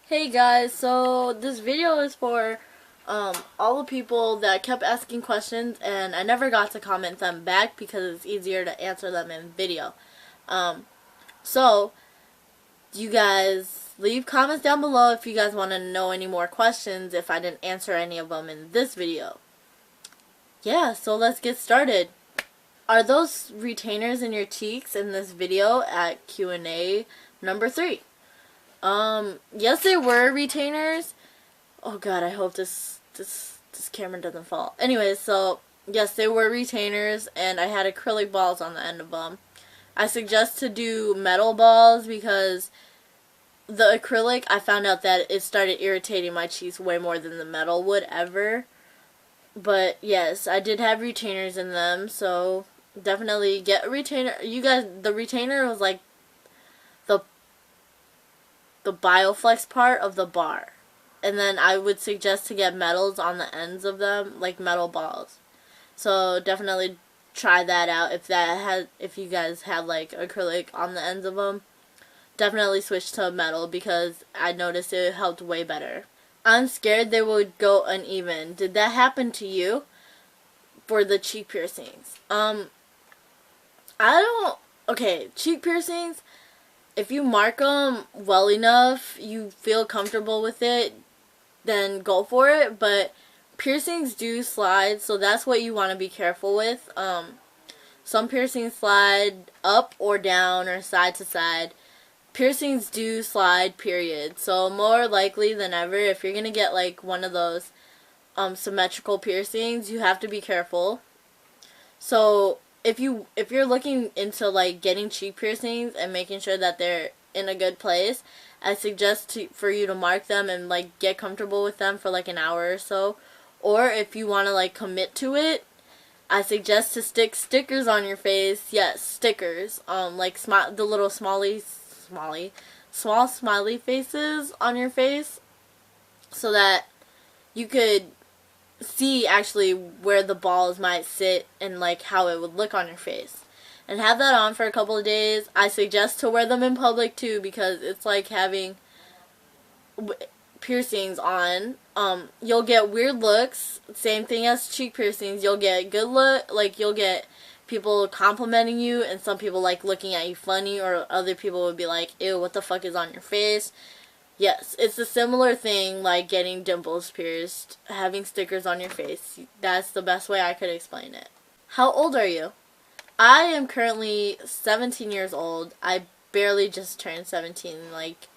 Hey guys, so this video is for all the people that kept asking questions and I never got to comment them back because it's easier to answer them in video. Um, so you guys leave comments down below if you guys want to know any more questions if I didn't answer any of them in this video. Yeah, so let's get started. Are those retainers in your cheeks in this video at Q&A number 3? Yes, they were retainers. Oh god, I hope this camera doesn't fall. Anyways, so yes, they were retainers and I had acrylic balls on the end of them. I suggest to do metal balls because the acrylic, I found out that it started irritating my cheeks way more than the metal would ever. But yes, I did have retainers in them, so definitely get a retainer. You guys, the retainer was like the BioFlex part of the bar. And then I would suggest to get metals on the ends of them, like metal balls. So definitely try that out if you guys have like acrylic on the ends of them. Definitely switch to metal because I noticed it helped way better. I'm scared they would go uneven. Did that happen to you for the cheek piercings? Okay, cheek piercings, if you mark them well enough, you feel comfortable with it, then go for it. But piercings do slide, so that's what you want to be careful with. Some piercings slide up or down or side to side. Piercings do slide, period. So more likely than ever, if you're gonna get like one of those symmetrical piercings, you have to be careful. So if you're looking into like getting cheek piercings and making sure that they're in a good place, I suggest for you to mark them and like get comfortable with them for like an hour or so. Or if you want to like commit to it, I suggest to stick stickers on your face. Yes, stickers. Like the little small smiley faces on your face, so that you could see actually where the balls might sit and like how it would look on your face. And have that on for a couple of days. I suggest to wear them in public too because it's like having piercings on. You'll get weird looks. Same thing as cheek piercings. You'll get good look, like you'll get people complimenting you, and some people like looking at you funny, or other people would be like, ew, what the fuck is on your face? Yes, it's a similar thing like getting dimples pierced, having stickers on your face. That's the best way I could explain it. How old are you? I am currently 17 years old. I barely just turned 17 like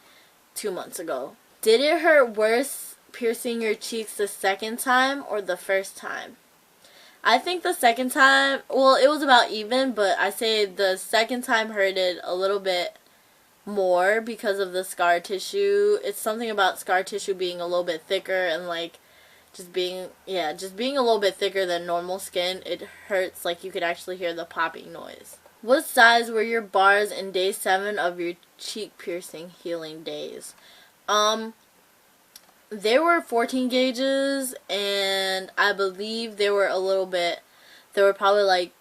2 months ago. Did it hurt worse piercing your cheeks the second time or the first time? I think the second time, well, it was about even, but I say the second time hurted a little bit more because of the scar tissue. It's something about scar tissue being a little bit thicker and like just being a little bit thicker than normal skin. It hurts, like you could actually hear the popping noise. What size were your bars in day 7 of your cheek piercing healing days? They were 14 gauges, and I believe they were probably like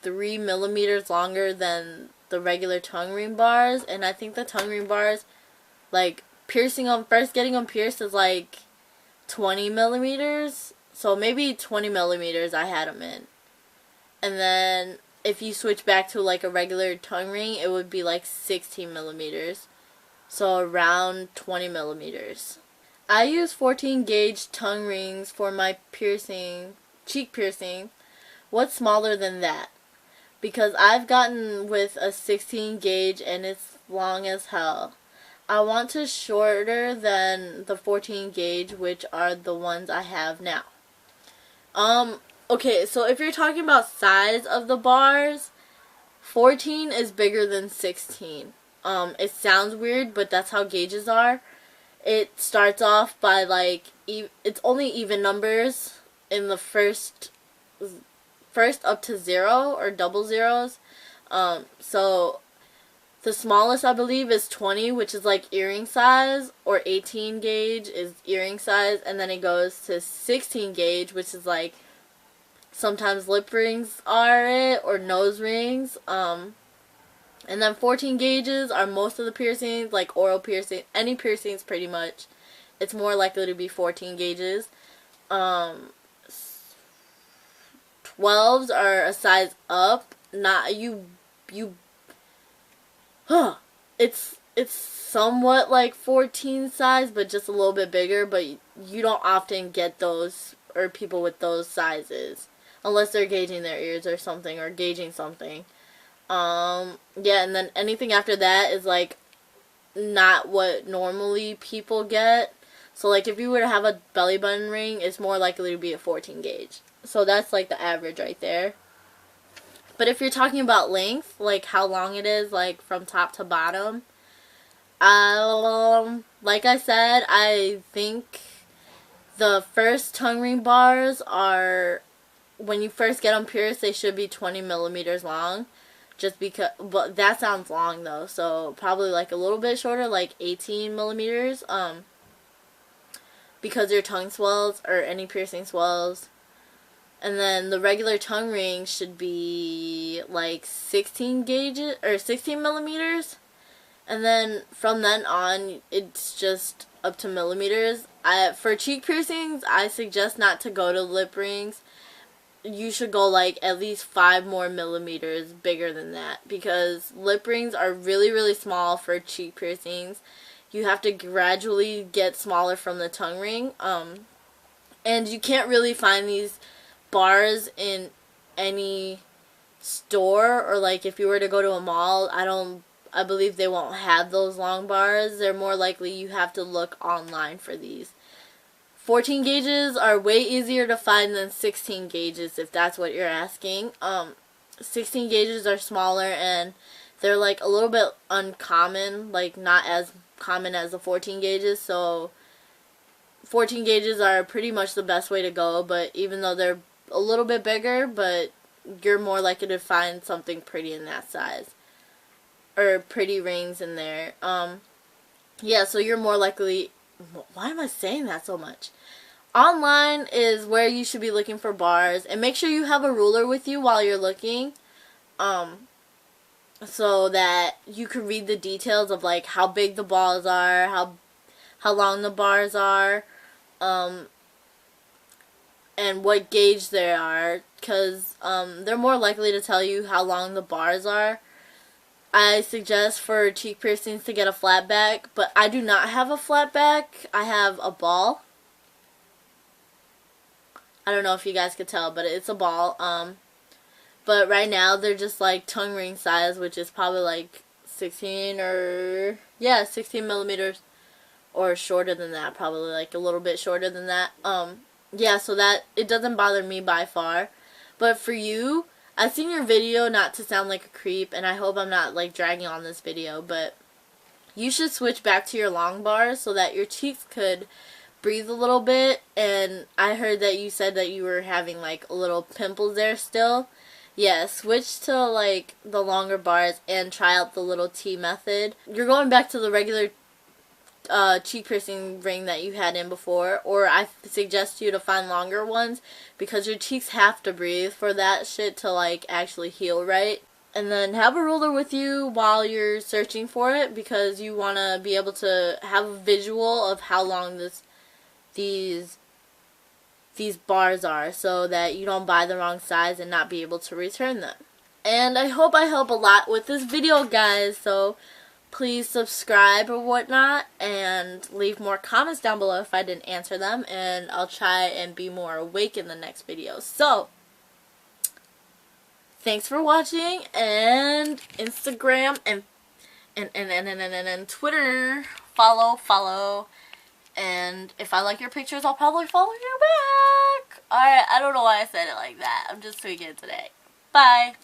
3 millimeters longer than the regular tongue ring bars. And I think the tongue ring bars, like getting them pierced is like 20 millimeters. So maybe 20 millimeters I had them in. And then if you switch back to like a regular tongue ring, it would be like 16 millimeters. So around 20 millimeters. I use 14 gauge tongue rings for my cheek piercing. What's smaller than that? Because I've gotten with a 16 gauge and it's long as hell. I want to shorter than the 14 gauge, which are the ones I have now. Okay, so if you're talking about size of the bars, 14 is bigger than 16. It sounds weird, but that's how gauges are. It starts off by like it's only even numbers in the first up to 0 or double zeros. So the smallest I believe is 20, which is like earring size, or 18 gauge is earring size, and then it goes to 16 gauge, which is like sometimes lip rings are it, or nose rings. And then 14 gauges are most of the piercings, like oral piercing, any piercings pretty much. It's more likely to be 14 gauges. 12s are a size up. Not huh. It's somewhat like 14 size, but just a little bit bigger, but you don't often get those or people with those sizes unless they're gauging their ears or something or gauging something. Yeah, and then anything after that is like not what normally people get. So like if you were to have a belly button ring, it's more likely to be a 14 gauge. So that's like the average right there. But if you're talking about length, like how long it is, like from top to bottom, like I said, I think the first tongue ring bars are, when you first get them pierced, they should be 20 millimeters long. Just because, but that sounds long though, so probably like a little bit shorter, like 18 millimeters, because your tongue swells, or any piercing swells. And then the regular tongue ring should be like 16 gauges, or 16 millimeters. And then from then on, it's just up to millimeters. For cheek piercings, I suggest not to go to lip rings. You should go like at least 5 more millimeters bigger than that, because lip rings are really, really small for cheek piercings. You have to gradually get smaller from the tongue ring. And you can't really find these bars in any store, or like if you were to go to a mall, I believe they won't have those long bars. They're more likely you have to look online for these. 14 gauges are way easier to find than 16 gauges, if that's what you're asking. 16 gauges are smaller and they're like a little bit uncommon, like not as common as the 14 gauges, so 14 gauges are pretty much the best way to go, but even though they're a little bit bigger, but you're more likely to find something pretty in that size, or pretty rings in there. Yeah, so you're more likely, why am I saying that so much? Online is where you should be looking for bars, and make sure you have a ruler with you while you're looking, so that you can read the details of like how big the balls are, how long the bars are, and what gauge they are, because they're more likely to tell you how long the bars are. I suggest for cheek piercings to get a flat back, but I do not have a flat back. I have a ball. I don't know if you guys could tell, but it's a ball. But right now they're just like tongue ring size, which is probably like 16 millimeters, or shorter than that, probably like a little bit shorter than that. Yeah, so that it doesn't bother me by far. But for you, I've seen your video, not to sound like a creep, and I hope I'm not like dragging on this video, but you should switch back to your long bars so that your cheeks could breathe a little bit. And I heard that you said that you were having like little pimples there still. Yeah, switch to like the longer bars and try out the little T method. You're going back to the regular cheek piercing ring that you had in before, or I suggest you to find longer ones, because your cheeks have to breathe for that shit to like actually heal right. And then have a ruler with you while you're searching for it, because you want to be able to have a visual of how long these bars are, so that you don't buy the wrong size and not be able to return them. And I hope I help a lot with this video, guys, so please subscribe or whatnot, and leave more comments down below if I didn't answer them, and I'll try and be more awake in the next video. So, thanks for watching, and Instagram and Twitter, follow, and if I like your pictures, I'll probably follow you back. Alright, I don't know why I said it like that. I'm just tweaking today. Bye.